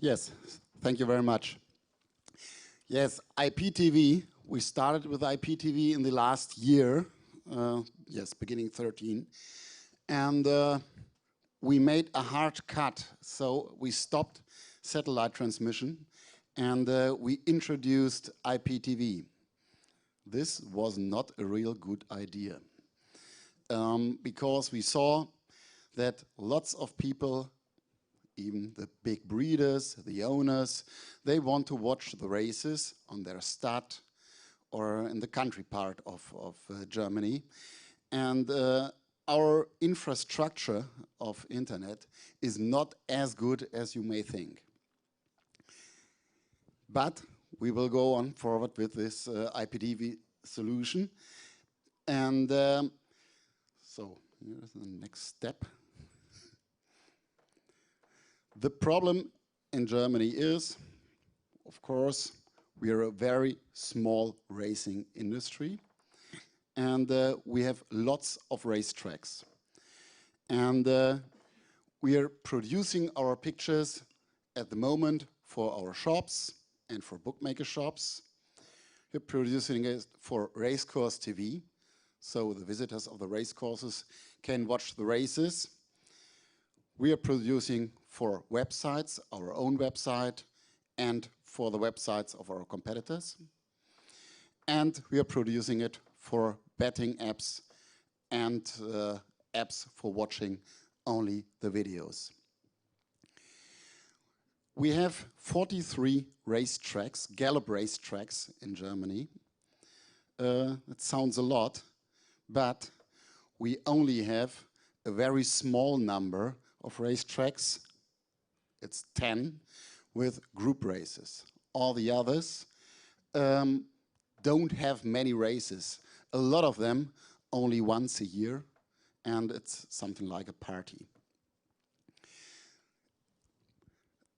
Yes, thank you very much. Yes, IPTV, we started with IPTV in the last year, yes, beginning 13, and we made a hard cut, so we stopped satellite transmission and we introduced IPTV. This was not a real good idea because we saw that lots of people, even the big breeders, the owners, they want to watch the races on their stud or in the country part of Germany. And our infrastructure of internet is not as good as you may think. But we will go on forward with this IPTV solution. And so here's the next step. The problem in Germany is, of course, we are a very small racing industry and we have lots of racetracks. And we are producing our pictures at the moment for our shops and for bookmaker shops. We're producing it for Racecourse TV, so the visitors of the racecourses can watch the races. We are producing for websites, our own website, and for the websites of our competitors. And we are producing it for betting apps and apps for watching only the videos. We have 43 racetracks, Gallop racetracks in Germany. It sounds a lot, but we only have a very small number of racetracks, it's 10, with group races. All the others don't have many races. A lot of them only once a year, and it's something like a party.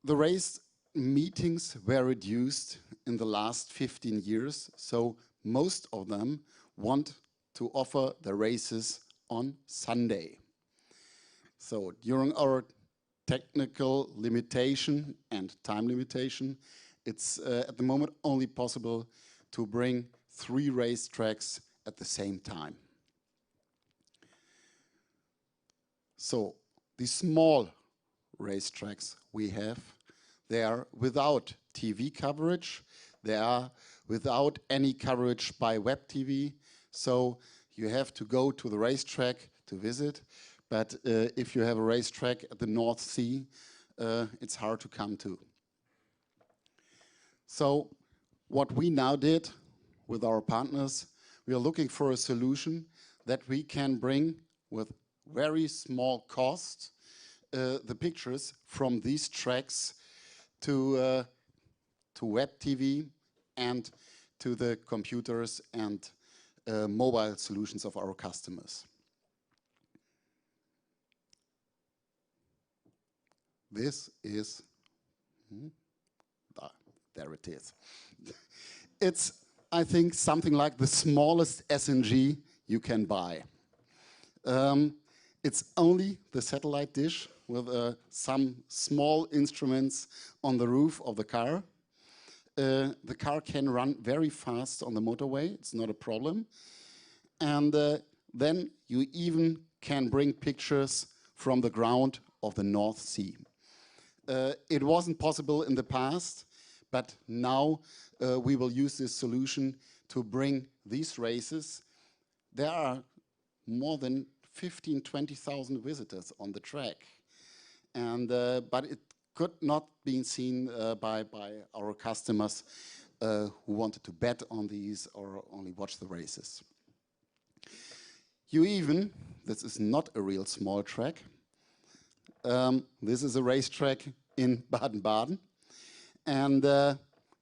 The race meetings were reduced in the last 15 years, so most of them want to offer the races on Sunday. So during our technical limitation and time limitation, it's at the moment only possible to bring 3 racetracks at the same time. So the small racetracks we have, they are without TV coverage, they are without any coverage by web TV, so you have to go to the racetrack to visit. But if you have a racetrack at the North Sea, it's hard to come to. So what we now did with our partners, we are looking for a solution that we can bring with very small cost the pictures from these tracks to web TV and to the computers and mobile solutions of our customers. This is, there it is. It's, I think, something like the smallest SNG you can buy. It's only the satellite dish with some small instruments on the roof of the car. The car can run very fast on the motorway, it's not a problem. And then you even can bring pictures from the ground of the North Sea. It wasn't possible in the past, but now we will use this solution to bring these races. There are more than 20,000 visitors on the track, and but it could not be seen by our customers who wanted to bet on these or only watch the races. You even, this is not a real small track, this is a racetrack in Baden-Baden, and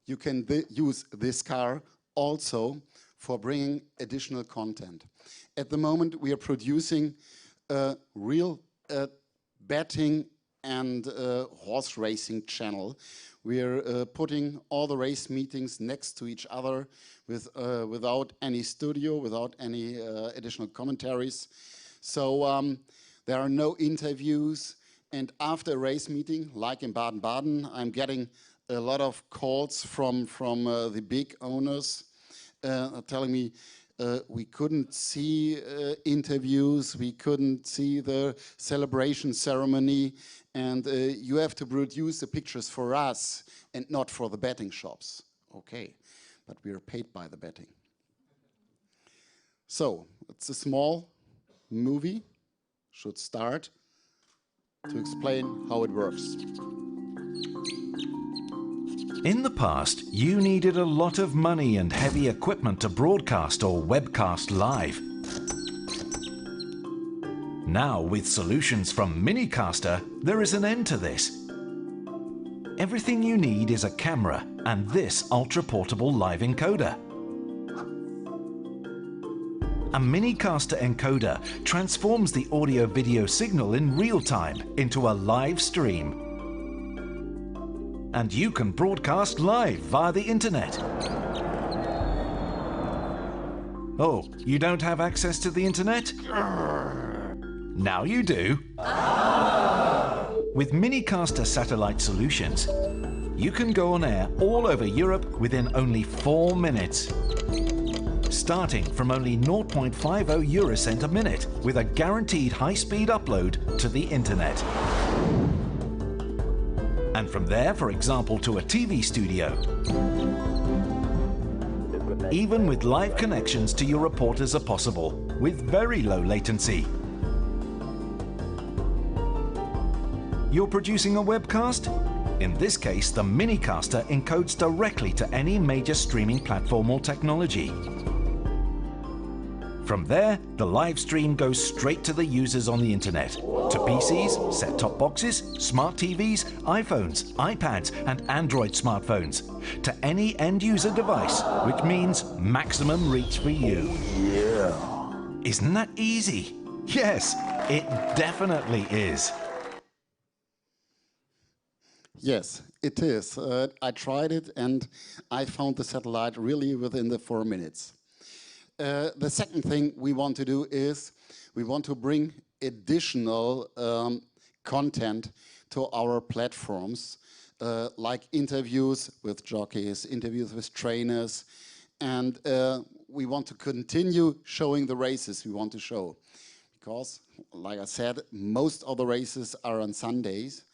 you can use this car also for bringing additional content. At the moment we are producing a real betting and horse racing channel. We are putting all the race meetings next to each other with, without any studio, without any additional commentaries. So there are no interviews, And after a race meeting, like in Baden-Baden, I'm getting a lot of calls from the big owners telling me we couldn't see interviews, we couldn't see the celebration ceremony, and you have to produce the pictures for us and not for the betting shops. Okay, but we are paid by the betting. So, it's a small movie, should start to explain how it works. In the past, you needed a lot of money and heavy equipment to broadcast or webcast live. Now, with solutions from Minicaster, there is an end to this. Everything you need is a camera and this ultra-portable live encoder. A Minicaster encoder transforms the audio-video signal in real time into a live stream. And you can broadcast live via the internet. Oh, you don't have access to the internet? Now you do. With Minicaster satellite solutions, you can go on air all over Europe within only 4 minutes. Starting from only 0.50 eurocent a minute with a guaranteed high-speed upload to the internet. And from there, for example, to a TV studio. Even with live connections to your reporters are possible, with very low latency. You're producing a webcast? In this case, the Minicaster encodes directly to any major streaming platform or technology. From there, the live stream goes straight to the users on the internet, to PCs, set-top boxes, smart TVs, iPhones, iPads and Android smartphones, to any end-user device, which means maximum reach for you. Yeah. Isn't that easy? Yes, it definitely is. Yes, it is. I tried it and I found the satellite really within the 4 minutes. The second thing we want to do is we want to bring additional content to our platforms, like interviews with jockeys, interviews with trainers, and we want to continue showing the races we want to show. Because, like I said, most of the races are on Sundays,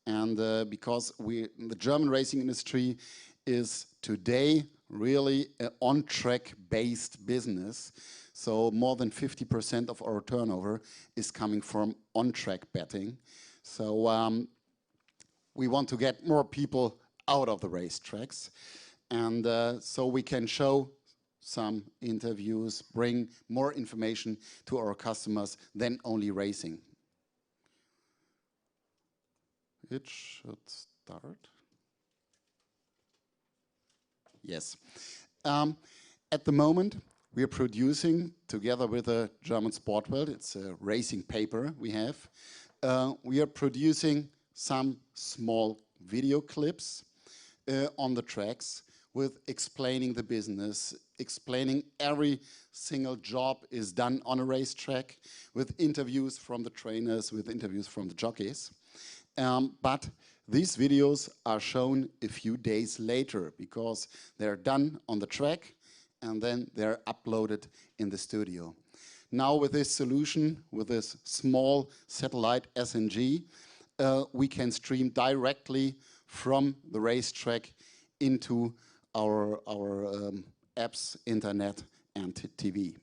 and because the German racing industry is today really an on-track based business. So more than 50% of our turnover is coming from on-track betting. So we want to get more people out of the racetracks. And so we can show some interviews, bring more information to our customers than only racing. It should start. Yes. At the moment, we are producing, together with a German sport world, it's a racing paper we have, we are producing some small video clips on the tracks with explaining the business, explaining every single job is done on a racetrack, with interviews from the trainers, with interviews from the jockeys. But these videos are shown a few days later because they're done on the track and then they're uploaded in the studio. Now with this solution, with this small satellite SNG, we can stream directly from the racetrack into our apps, internet and TV.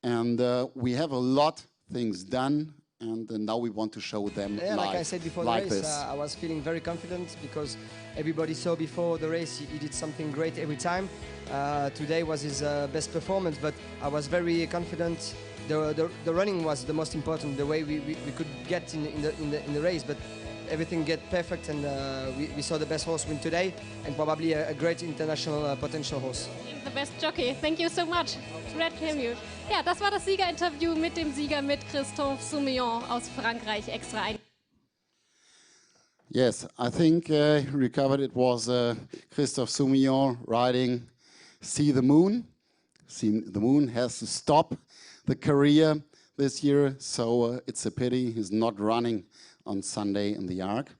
And we have a lot of things done, and now we want to show them live, like I said before the race, I was feeling very confident because everybody saw before the race he did something great every time. Today was his best performance, but I was very confident. The running was the most important, the way we could get in the race, but everything get perfect, and we saw the best horse win today, and probably a great international potential horse. The best jockey. Thank you so much. Great to hear you. Ja, das war das Siegerinterview mit dem Sieger, mit Christophe Soumillon aus Frankreich, extra ein. Yes, I think recovered. It was Christophe Soumillon riding See the Moon. See the Moon has to stop the career this year, so it's a pity he's not running on Sunday in the Ark.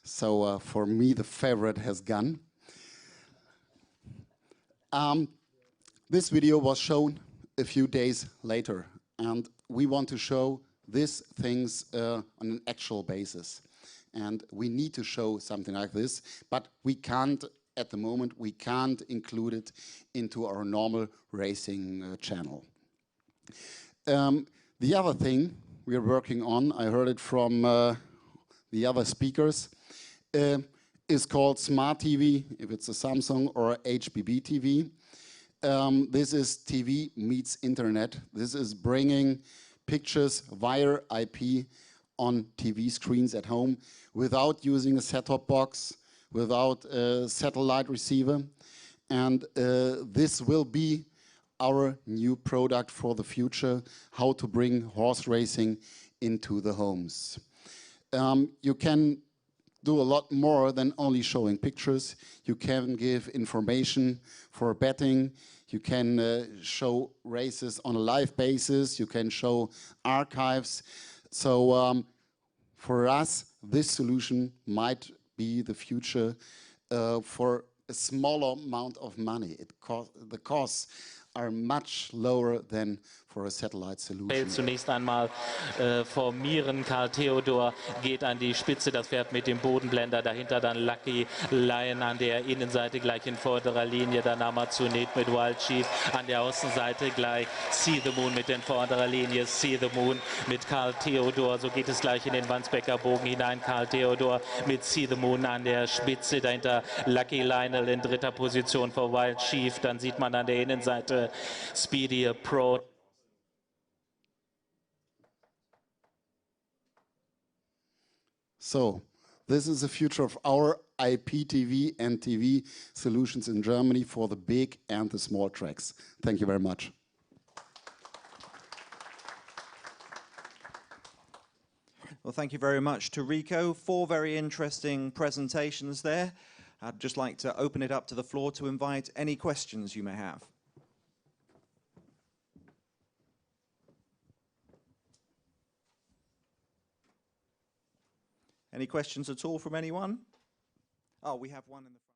So for me, the favorite has gone. This video was shown a few days later, and we want to show these things on an actual basis. And we need to show something like this, but we can't, at the moment, we can't include it into our normal racing channel. The other thing we are working on, I heard it from the other speakers, is called Smart TV, if it's a Samsung or HBB TV. This is TV meets internet. This is bringing pictures via IP on TV screens at home without using a set-top box, without a satellite receiver. And this will be our new product for the future, how to bring horse racing into the homes. You can do a lot more than only showing pictures. You can give information for betting. You can show races on a live basis. You can show archives. So for us, this solution might be the future for a smaller amount of money. The costs are much lower than for a satellite solution. Zunächst einmal formieren. Karl Theodor geht an die Spitze, das Pferd mit dem Bodenblender, dahinter dann Lucky Lion an der Innenseite gleich in vorderer Linie, dann Amazonit mit Wild Chief an der Außenseite gleich See the Moon mit in vorderer Linie, See the Moon mit Karl Theodor, so geht es gleich in den Wandsbecker Bogen hinein, Karl Theodor mit See the Moon an der Spitze, dahinter Lucky Lionel in dritter Position vor Wild Chief, dann sieht man an der Innenseite Speedy Pro. So, this is the future of our IPTV and TV solutions in Germany for the big and the small tracks. Thank you very much. Well, thank you very much to Riko. 4 very interesting presentations there. I'd just like to open it up to the floor to invite any questions you may have. Any questions at all from anyone? Oh, we have one in the front.